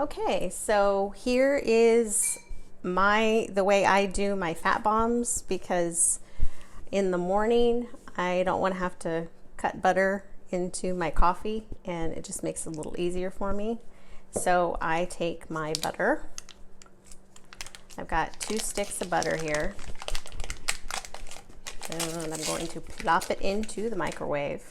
Okay, so here is the way I do my fat bombs, because in the morning I don't want to have to cut butter into my coffee, and it just makes it a little easier for me. So I take my butter. I've got 2 sticks of butter here, and I'm going to plop it into the microwave.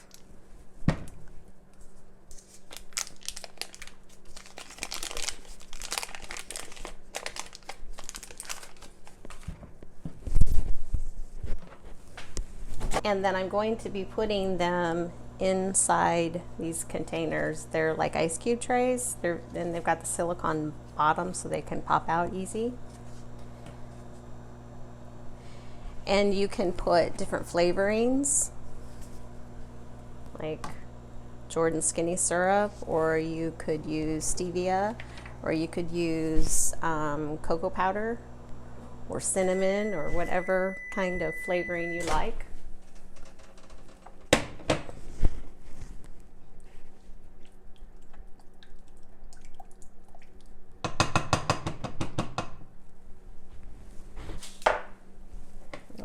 And then I'm going to be putting them inside these containers. They're like ice cube trays, and they've got the silicone bottom so they can pop out easy. And you can put different flavorings, like Jordan skinny syrup, or you could use stevia, or you could use cocoa powder or cinnamon, or whatever kind of flavoring you like.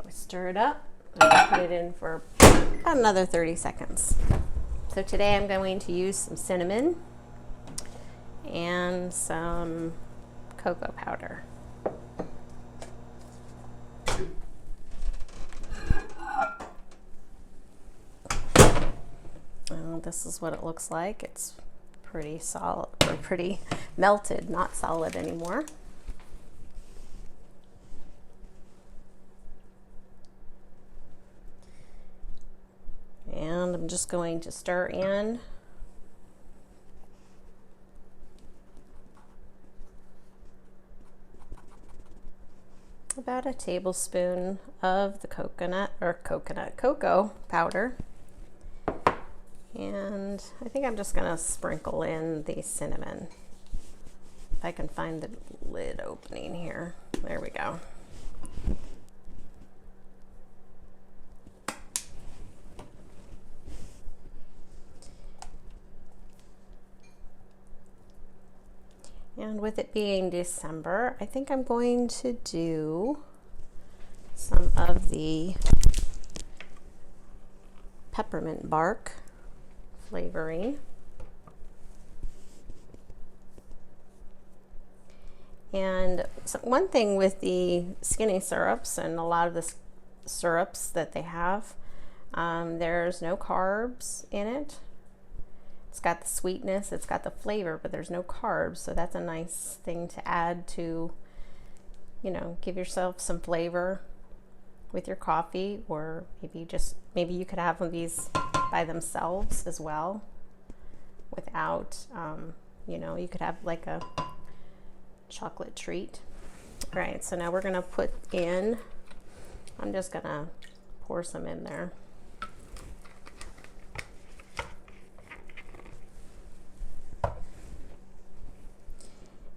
Stir it up and put it in for about another 30 seconds. So today I'm going to use some cinnamon and some cocoa powder. This is what it looks like. It's pretty solid, or pretty melted, not solid anymore. And I'm just going to stir in about a tablespoon of the cocoa powder. And I think I'm just going to sprinkle in the cinnamon. If I can find the lid opening here. There we go. And with it being December, I think I'm going to do some of the peppermint bark flavoring. And so one thing with the skinny syrups and a lot of the syrups that they have, there's no carbs in it. It's got the sweetness, it's got the flavor, but there's no carbs, so that's a nice thing to add to, give yourself some flavor with your coffee, or maybe you could have these by themselves as well, without, you could have like a chocolate treat. All right, so now we're gonna put in, I'm just gonna pour some in there.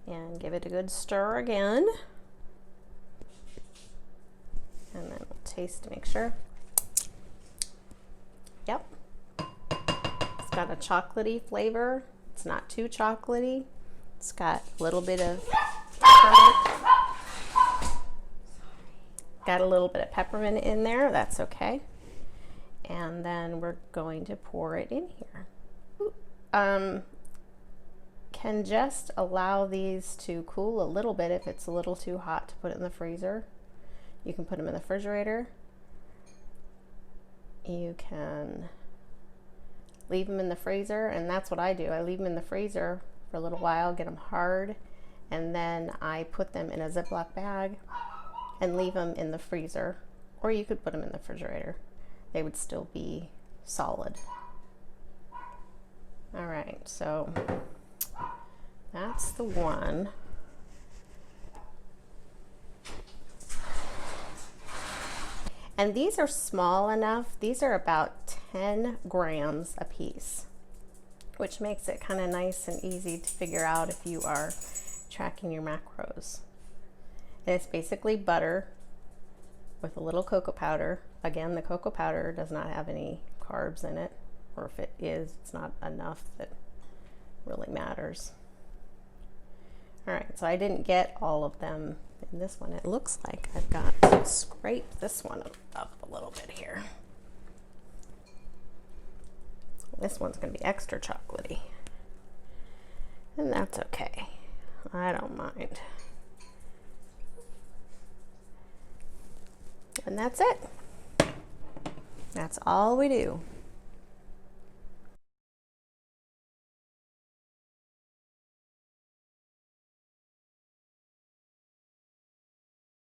And give it a good stir again. And then we'll taste to make sure. Yep. It's got a chocolatey flavor. It's not too chocolatey. It's got a little bit of peppermint. Got a little bit of peppermint in there. That's okay. And then we're going to pour it in here. Can just allow these to cool a little bit. If it's a little too hot to put it in the freezer, you can put them in the refrigerator. You can leave them in the freezer, and that's what I do. I leave them in the freezer for a little while, get them hard, and then I put them in a Ziploc bag and leave them in the freezer, or you could put them in the refrigerator. They would still be solid. All right, so that's the one. And these are small enough. These are about 10 grams a piece, which makes it kind of nice and easy to figure out if you are tracking your macros. And it's basically butter with a little cocoa powder. Again, the cocoa powder does not have any carbs in it, or if it is, it's not enough that really matters. All right, so I didn't get all of them in this one. It looks like I've got to scrape this one up a little bit here. This one's going to be extra chocolatey. And that's okay. I don't mind. And that's it. That's all we do.